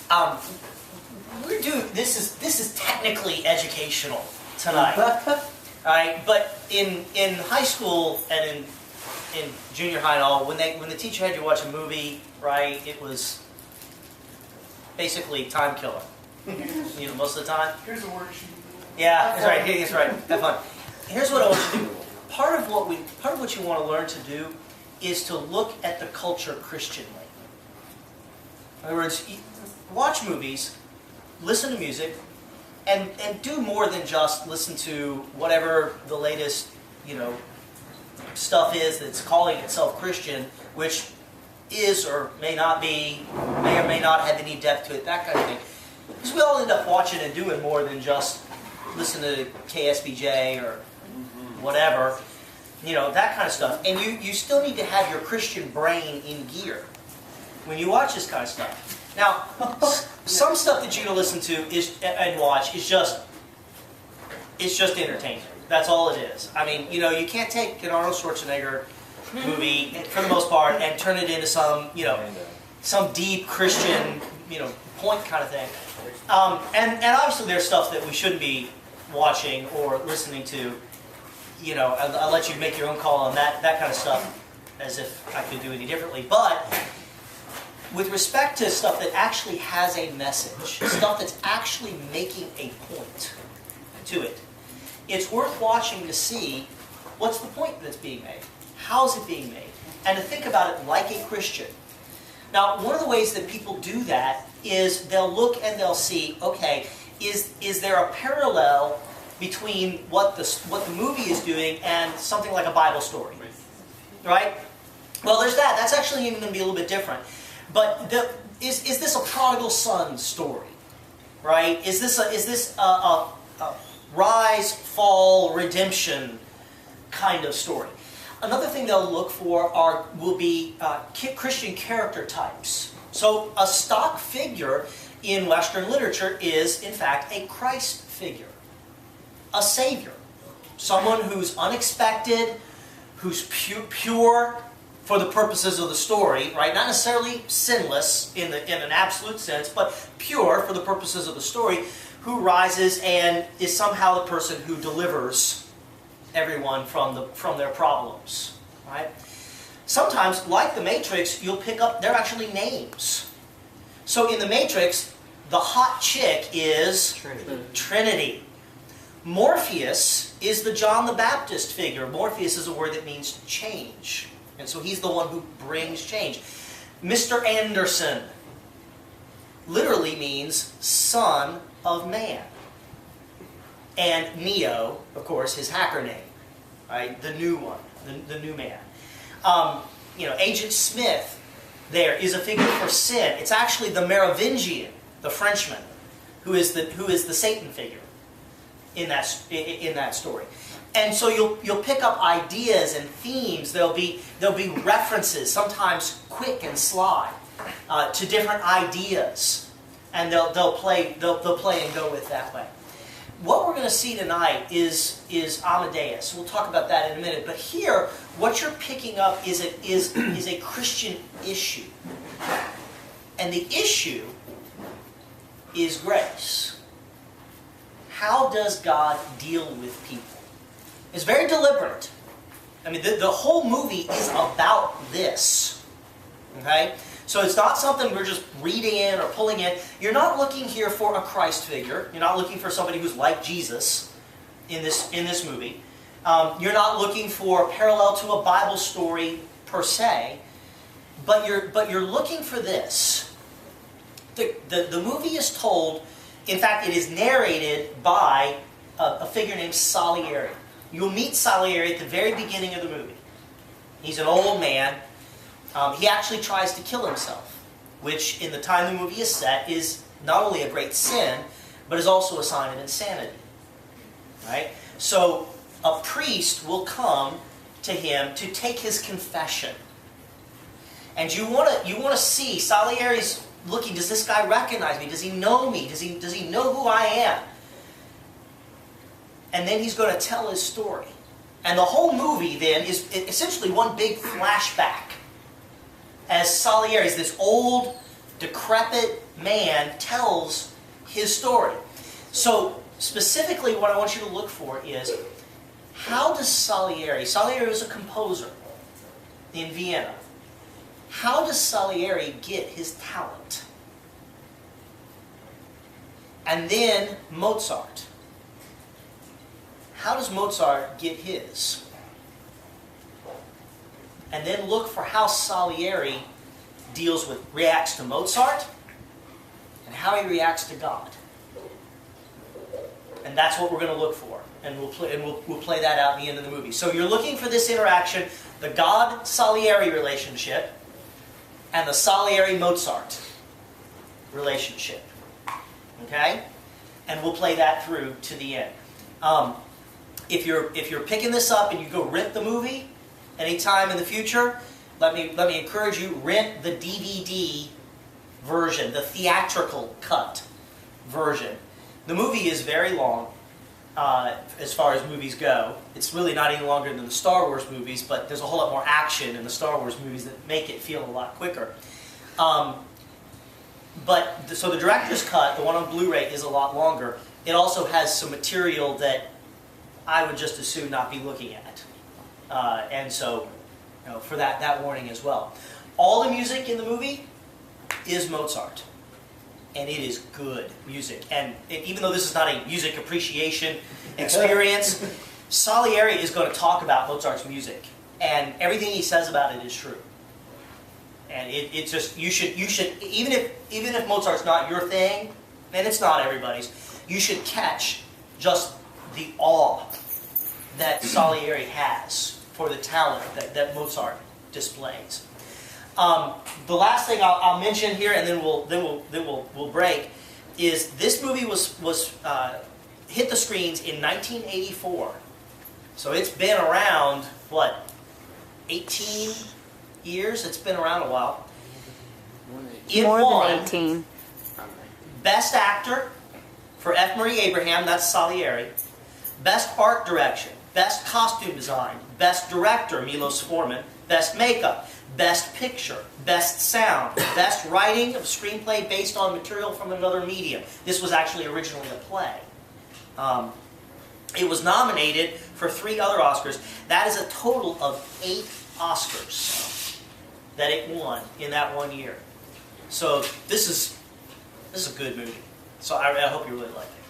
Um, this is technically educational tonight, all right? But in high school and in junior high and all, when the teacher had you watch a movie, right, it was basically time killer. You know, most of the time. Here's a worksheet. Yeah, that's right. That's right. Have fun. Here's what I want you to do. Part of what you want to learn to do is to look at the culture Christianly. In other words, watch movies, listen to music, and do more than just listen to whatever the latest, stuff is that's calling itself Christian, which is or may not be, may or may not have any depth to it, that kind of thing. Because we all end up watching and doing more than just listen to KSBJ or whatever, that kind of stuff. And you still need to have your Christian brain in gear when you watch this kind of stuff. Now, some stuff that you listen to and watch is just entertainment. That's all it is. I mean, you can't take an Arnold Schwarzenegger movie for the most part and turn it into some deep Christian, point kind of thing. And obviously there's stuff that we shouldn't be watching or listening to. I'll let you make your own call on that kind of stuff, as if I could do any differently. But with respect to stuff that actually has a message, stuff that's actually making a point to it, it's worth watching to see what's the point that's being made, how's it being made, and to think about it like a Christian. Now, one of the ways that people do that is they'll look and they'll see, okay, is there a parallel between what the movie is doing and something like a Bible story, right? Well, there's that. That's actually even going to be a little bit different. But is this a prodigal son story, right? Is this a rise, fall, redemption kind of story? Another thing they'll look for will be Christian character types. So a stock figure in Western literature is, in fact, a Christ figure. A savior. Someone who's unexpected, who's pure for the purposes of the story, right? Not necessarily sinless in an absolute sense, but pure for the purposes of the story, who rises and is somehow the person who delivers everyone from their problems, right? Sometimes, like the Matrix, you'll pick up, they're actually names. So in the Matrix, the hot chick is Trinity. Morpheus is the John the Baptist figure. Morpheus is a word that means change. And so he's the one who brings change. Mr. Anderson literally means son of man. And Neo, of course, his hacker name, right? The new one, the new man. Agent Smith there is a figure for sin. It's actually the Merovingian, the Frenchman, who is the Satan figure in that story. And so you'll pick up ideas and themes. There'll be references, sometimes quick and sly, to different ideas, and they'll play and go with that way. What we're going to see tonight is Amadeus. We'll talk about that in a minute. But here, what you're picking up is a Christian issue, and the issue is grace. How does God deal with people? It's very deliberate. I mean, the whole movie is about this. Okay? So it's not something we're just reading in or pulling in. You're not looking here for a Christ figure. You're not looking for somebody who's like Jesus in this movie. You're not looking for a parallel to a Bible story per se. But you're looking for this. The movie is told, in fact, it is narrated by a figure named Salieri. You'll meet Salieri at the very beginning of the movie. He's an old man. He actually tries to kill himself, which in the time the movie is set is not only a great sin, but is also a sign of insanity. Right? So a priest will come to him to take his confession. And you want to see, Salieri's looking, does this guy recognize me? Does he know me? Does he know who I am? And then he's going to tell his story. And the whole movie then is essentially one big flashback. As Salieri is this old decrepit man tells his story. So specifically what I want you to look for is, how does Salieri was a composer in Vienna, how does Salieri get his talent? And then Mozart. How does Mozart get his? And then look for how Salieri reacts to Mozart and how he reacts to God. And that's what we're going to look for. And we'll play that out at the end of the movie. So you're looking for this interaction, the God-Salieri relationship and the Salieri-Mozart relationship. Okay? And we'll play that through to the end. If you're picking this up and you go rent the movie anytime in the future, let me encourage you, rent the DVD version, the theatrical cut version. The movie is very long as far as movies go. It's really not any longer than the Star Wars movies, but there's a whole lot more action in the Star Wars movies that make it feel a lot quicker. So the director's cut, the one on Blu-ray, is a lot longer. It also has some material that I would just as soon not be looking at. And so, for that warning as well. All the music in the movie is Mozart. And it is good music. And even though this is not a music appreciation experience, Salieri is going to talk about Mozart's music. And everything he says about it is true. And it's just, you should, even if Mozart's not your thing, and it's not everybody's, you should catch just the awe that Salieri has for the talent that Mozart displays. The last thing I'll mention here, and then we'll break, is this movie was hit the screens in 1984. So it's been around, what, 18 years? It's been around a while. It More won than 18. Best Actor for F. Murray Abraham, that's Salieri. Best Art Direction, Best Costume Design, Best Director, Milos Forman, Best Makeup, Best Picture, Best Sound, Best Writing of Screenplay based on material from another medium. This was actually originally a play. It was nominated for 3 other Oscars. That is a total of 8 Oscars that it won in that one year. So this is a good movie. So I hope you really like it.